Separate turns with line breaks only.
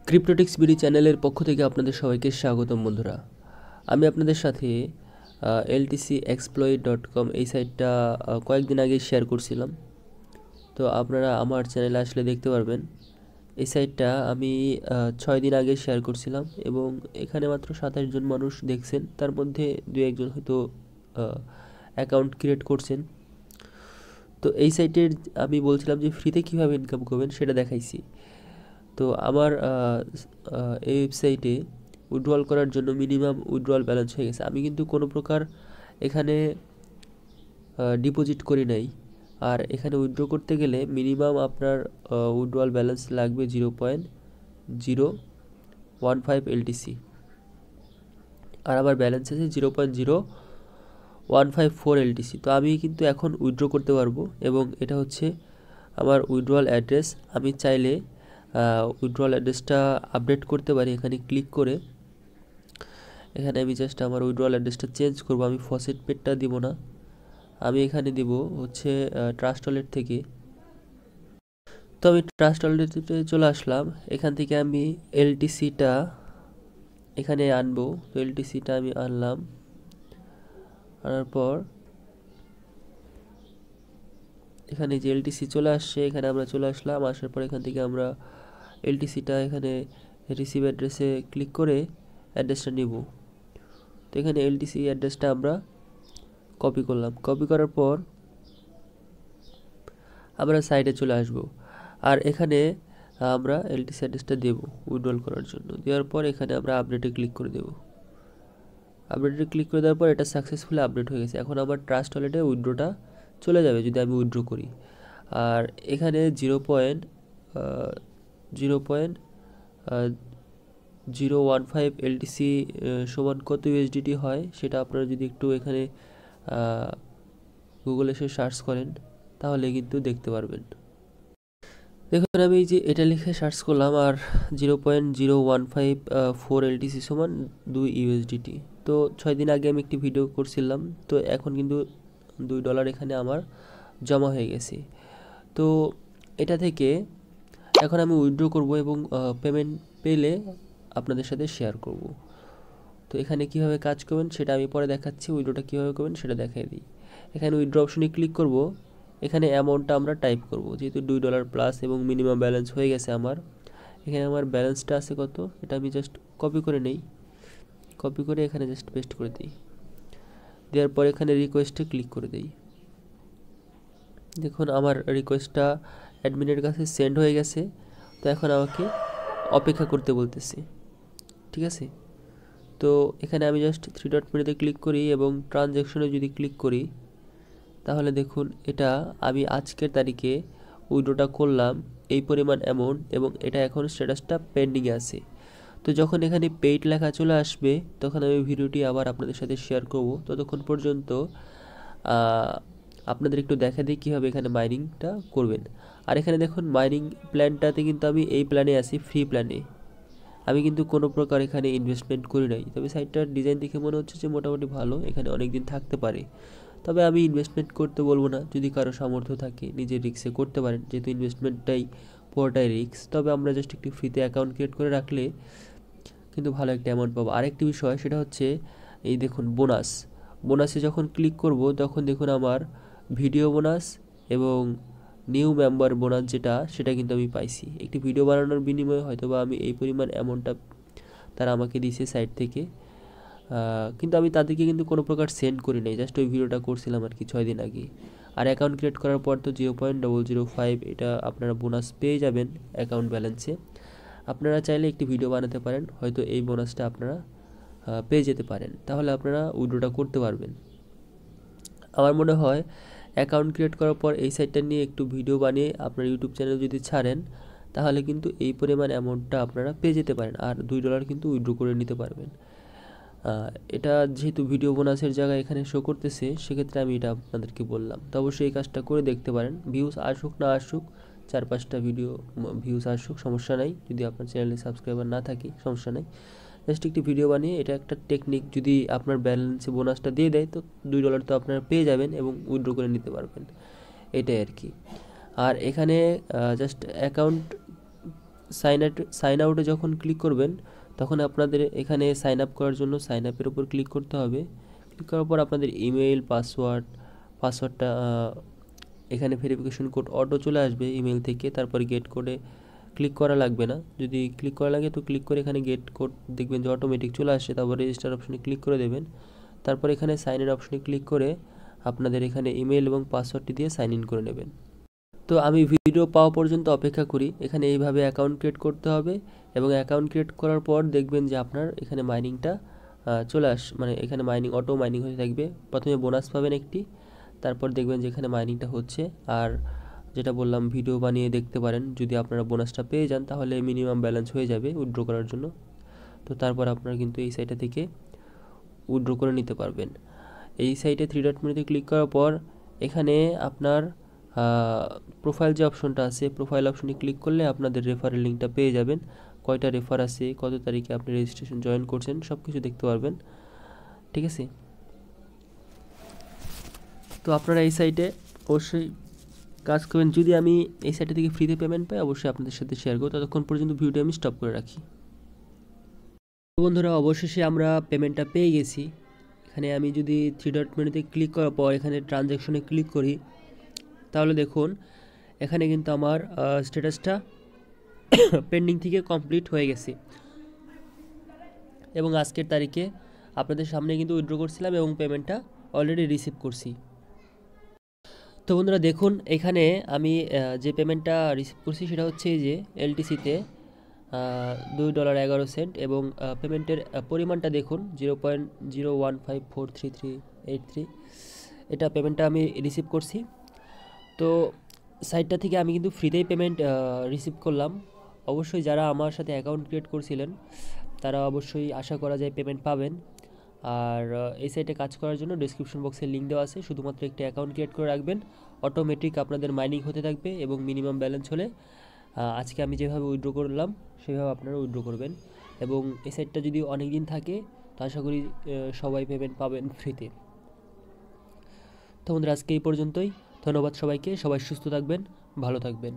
ক্রিপ্টোটিক্স BD চ্যানেলের পক্ষ থেকে আপনাদের সবাইকে স্বাগতম বন্ধুরা। আমি আপনাদের সাথে ltcexploit.com এই সাইটটা কয়েকদিন আগে শেয়ার করছিলাম। তো আপনারা আমার চ্যানেলে আসলে দেখতে পারবেন। এই সাইটটা আমি 6 দিন আগে শেয়ার করছিলাম এবং এখানে মাত্র 27 জন মানুষ দেখছেন, তার মধ্যে 2-1 জন হয়তো অ্যাকাউন্ট ক্রিয়েট করছেন। তো এই সাইটের আমি বলছিলাম যে ফ্রিতে কীভাবে ইনকাম করবেন সেটা দেখাইছি। তো আমার এই ওয়েবসাইটে উইথড্রল করার জন্য মিনিমাম উইথড্রল ব্যালেন্স হয়ে গেছে। আমি কিন্তু কোনো প্রকার এখানে ডিপোজিট করি নাই। আর এখানে উইথড্র করতে গেলে মিনিমাম আপনার উইথড্রল ব্যালেন্স লাগবে 0.015 LTC। আর আমার ব্যালেন্স আছে 0.0154 LTC। তো আমি কিন্তু এখন উইথড্র করতে পারবো এবং এটা হচ্ছে আমার উইথড্রল অ্যাড্রেস। আমি চাইলে উইথড্রল অ্যাড্রেসটা আপডেট করতে পারি এখানে ক্লিক করে। এখানে আমি জাস্ট আমার উইথড্রল অ্যাড্রেসটা চেঞ্জ করব। আমি ফসেট পেডটা দিব না, আমি এখানে দিব হচ্ছে ট্রাস্ট ওয়ালেট থেকে। তো আমি ট্রাস্ট ওয়ালেটে চলে আসলাম। এখান থেকে আমি এলটিসিটা এখানে আনবো। তো এলটিসিটা আমি আনলাম, আনার পর এখানে যে এলটিসি চলে আসছে এখানে আমরা চলে আসলাম। আসার পর এখান থেকে আমরা এলটিসিটা এখানে রিসিভ অ্যাড্রেসে ক্লিক করে অ্যাড্রেসটা নিব। তো এখানে এলটিসি অ্যাড্রেসটা আমরা কপি করলাম। কপি করার পর আমরা সাইটে চলে আসব। আর এখানে আমরা এলটিসি অ্যাড্রেসটা দেব উইথড্রল করার জন্য। দেওয়ার পর এখানে আমরা আপডেটে ক্লিক করে দেব। আপডেটে ক্লিক করে দেওয়ার পর এটা সাকসেসফুলি আপডেট হয়ে গেছে। এখন আমার ট্রাস্ট ওয়ালেটে উইথড্রটা চলে যাবে যদি আমি উইথড্র করি। আর এখানে 0.015 LTC সমান কত USDT হয় সেটা আপনারা যদি একটু এখানে গুগলে এসে সার্চ করেন তাহলে কিন্তু দেখতে পারবেন। দেখুন আমি এই যে এটা লিখে সার্চ করলাম আর 0.0154 LTC সমান 2 USDT। তো 6 দিন আগে আমি একটি ভিডিও করছিলাম, তো এখন কিন্তু $2 এখানে আমার জমা হয়ে গেছে। তো এটা থেকে এখন আমি উইথড্র করব এবং পেমেন্ট পেলে আপনাদের সাথে শেয়ার করব। তো এখানে কিভাবে কাজ করবেন সেটা আমি পরে দেখাচ্ছি। উইথড্রটা কীভাবে করবেন সেটা দেখাই দিই। এখানে উইথড্র অপশনে ক্লিক করব। এখানে অ্যামাউন্টটা আমরা টাইপ করব, যেহেতু $2 প্লাস এবং মিনিমাম ব্যালেন্স হয়ে গেছে আমার। এখানে আমার ব্যালেন্সটা আছে কত, এটা আমি জাস্ট কপি করে নেই। কপি করে এখানে জাস্ট পেস্ট করে দিই। দেওয়ার পর এখানে রিকোয়েস্টে ক্লিক করে দিই। দেখুন আমার রিকোয়েস্টটা অ্যাডমিনের কাছে সেন্ড হয়ে গেছে। তো এখন আমাকে অপেক্ষা করতে বলতেছে, ঠিক আছে। তো এখানে আমি জাস্ট 3 ডট মেনুতে ক্লিক করি এবং ট্রানজ্যাকশনে যদি ক্লিক করি তাহলে দেখুন এটা আমি আজকের তারিখে উইথড্রটা করলাম এই পরিমাণ অ্যামাউন্ট এবং এটা এখন স্ট্যাটাসটা পেন্ডিংয়ে আছে। তো যখন এখানে পেইড লেখা চলে আসবে তখন আমি ভিডিওটি আবার আপনাদের সাথে শেয়ার করব। ততক্ষণ পর্যন্ত আপনাদের একটু দেখা দিই কীভাবে এখানে মাইনিংটা করবেন। আর এখানে দেখুন মাইনিং প্ল্যানটাতে কিন্তু আমি এই প্ল্যানে আছি, ফ্রি প্ল্যানে। আমি কিন্তু কোনো প্রকার এখানে ইনভেস্টমেন্ট করি নাই। তবে সাইটটার ডিজাইন দেখে মনে হচ্ছে যে মোটামুটি ভালো, এখানে অনেক দিন থাকতে পারে। তবে আমি ইনভেস্টমেন্ট করতে বলবো না, যদি কারো সামর্থ্য থাকে নিজের রিস্কে করতে পারেন, যেহেতু ইনভেস্টমেন্টটাই পুরোটাই রিস্ক। তবে আমরা জাস্ট একটি ফ্রিতে অ্যাকাউন্ট ক্রিয়েট করে রাখলে কিন্তু ভালো একটা অ্যামাউন্ট পাবো। আরেকটি বিষয় সেটা হচ্ছে এই দেখুন বোনাসে যখন ক্লিক করব তখন দেখুন আমার ভিডিও বোনাস এবং নিউ মেম্বার বোনাস সেটা কিন্তু আমি পাইছি। একটি ভিডিও বানানোর বিনিময়ে হয়তো বা আমি এই পরিমাণ অ্যামাউন্টটা তারা আমাকে দিয়েছে সাইট থেকে। কিন্তু আমি তাদেরকে কিন্তু কোনো প্রকার সেন্ড করি নাই, জাস্ট ওই ভিডিওটা করছিলাম আর কি 6 দিন আগে। আর অ্যাকাউন্ট ক্রিয়েট করার পর তো 0.005 এটা আপনারা বোনাস পেয়ে যাবেন অ্যাকাউন্ট ব্যালেন্সে। আপনারা চাইলে একটি ভিডিও বানাতে পারেন, হয়তো এই বোনাসটা আপনারা পেয়ে যেতে পারেন, তাহলে আপনারা উইথড্রটা করতে পারবেন। আমার মনে হয় অ্যাকাউন্ট ক্রিয়েট করার পর এই সাইটটা নিয়ে একটু ভিডিও বানিয়ে আপনার ইউটিউব চ্যানেল যদি ছাড়েন তাহলে কিন্তু এই পরিমাণ অ্যামাউন্টটা আপনারা পেয়ে যেতে পারেন। আর $2 কিন্তু উইথড্র করে নিতে পারবেন। এটা যেহেতু ভিডিও বোনাসের জায়গায় এখানে শো করতেছে সেক্ষেত্রে আমি এটা আপনাদেরকে বললাম। তো অবশ্যই এই কাজটা করে দেখতে পারেন। ভিউজ আসুক না আসুক, 4-5টা ভিডিও ভিউজ আসুক সমস্যা নাই, যদি আপনার চ্যানেলে সাবস্ক্রাইবার না থাকে সমস্যা নেই। জাস্ট একটি ভিডিও বানিয়ে, এটা একটা টেকনিক, যদি আপনার ব্যালেন্সে বোনাসটা দিয়ে দেয় তো $2 তো আপনারা পেয়ে যাবেন এবং উইথড্র করে নিতে পারবেন, এটাই আর কি। আর এখানে জাস্ট অ্যাকাউন্ট সাইন আউটে যখন ক্লিক করবেন তখন আপনাদের এখানে সাইন আপ করার জন্য সাইন আপের উপর ক্লিক করতে হবে। ক্লিক করার পর আপনাদের ইমেল পাসওয়ার্ডটা এখানে ভেরিফিকেশন কোড অটো চলে আসবে ইমেল থেকে। তারপর গেট কোডে ক্লিক করা লাগবে না, যদি ক্লিক করা লাগে তো ক্লিক করে এখানে গেট কোড দেখবেন যে অটোমেটিক চলে আসছে। তারপর রেজিস্টার অপশনে ক্লিক করে দেবেন। তারপর এখানে সাইন ইন অপশনে ক্লিক করে আপনাদের এখানে ইমেল এবং পাসওয়ার্ডটি দিয়ে সাইন ইন করে নেবেন। তো আমি ভিডিও পাওয়া পর্যন্ত অপেক্ষা করি। এখানে এইভাবে অ্যাকাউন্ট ক্রিয়েট করতে হবে এবং অ্যাকাউন্ট ক্রিয়েট করার পর দেখবেন যে আপনার এখানে মাইনিংটা মানে এখানে অটো মাইনিং হতে থাকবে। প্রথমে বোনাস পাবেন একটি, তারপর দেখবেন যে এখানে মাইনিংটা হচ্ছে। আর যেটা বললাম, ভিডিও বানিয়ে দেখতে পারেন, যদি আপনারা বোনাসটা পেয়ে যান তাহলে মিনিমাম ব্যালেন্স হয়ে যাবে উইথড্র করার জন্য। তো তারপর আপনারা কিন্তু এই সাইটটা থেকে উইথড্র করে নিতে পারবেন। এই সাইটে 3 ডট মেনুতে ক্লিক করার পর এখানে আপনার প্রোফাইল যে অপশনটা আছে, প্রোফাইল অপশনে ক্লিক করলে আপনাদের রেফারেল লিঙ্কটা পেয়ে যাবেন। কয়টা রেফার আছে, কত তারিখে আপনি রেজিস্ট্রেশন জয়েন করছেন, সব কিছু দেখতে পারবেন। ঠিক আছে, তো আপনারা এই সাইটে অবশ্যই কাজ করবেন। যদি আমি এই সাইটে থেকে ফ্রিতে পেমেন্ট পাই অবশ্যই আপনাদের সাথে শেয়ার করব। ততক্ষণ পর্যন্ত ভিডিও আমি স্টপ করে রাখি। বন্ধুরা, অবশেষে আমরা পেমেন্টটা পেয়ে গেছি। এখানে আমি যদি 3 ডট মেনুতে ক্লিক করার পর এখানে ট্রানজ্যাকশনে ক্লিক করি তাহলে দেখুন এখানে কিন্তু আমার স্ট্যাটাসটা পেন্ডিং থেকে কমপ্লিট হয়ে গেছে এবং আজকের তারিখে আপনাদের সামনে কিন্তু উইথড্র করছিলাম এবং পেমেন্টটা অলরেডি রিসিভ করছি। তো বন্ধুরা দেখুন, এখানে আমি যে পেমেন্টটা রিসিভ করছি সেটা হচ্ছে এই যে এলটিসিতে $2.11 এবং পেমেন্টের পরিমাণটা দেখুন 0.01543383। এটা পেমেন্টটা আমি রিসিভ করছি। তো সাইটটা থেকে আমি কিন্তু ফ্রিতেই পেমেন্ট রিসিভ করলাম। অবশ্যই যারা আমার সাথে অ্যাকাউন্ট ক্রিয়েট করছিলেন তারা অবশ্যই আশা করা যায় পেমেন্ট পাবেন। আর এই সাইটে কাজ করার জন্য ডেসক্রিপশন বক্সে লিঙ্ক দেওয়া আছে, শুধুমাত্র একটা অ্যাকাউন্ট ক্রিয়েট করে রাখবেন, অটোমেটিক আপনাদের মাইনিং হতে থাকবে এবং মিনিমাম ব্যালেন্স হলে আজকে আমি যেভাবে উইথড্র করলাম সেভাবে আপনারা উইথড্র করবেন। এবং এই সাইটটা যদি অনেক দিন থাকে তো আশা করি সবাই পেমেন্ট পাবেন ফ্রিতে। তো বন্ধুরা আজকে এই পর্যন্তই। ধন্যবাদ সবাইকে, সবাই সুস্থ থাকবেন, ভালো থাকবেন।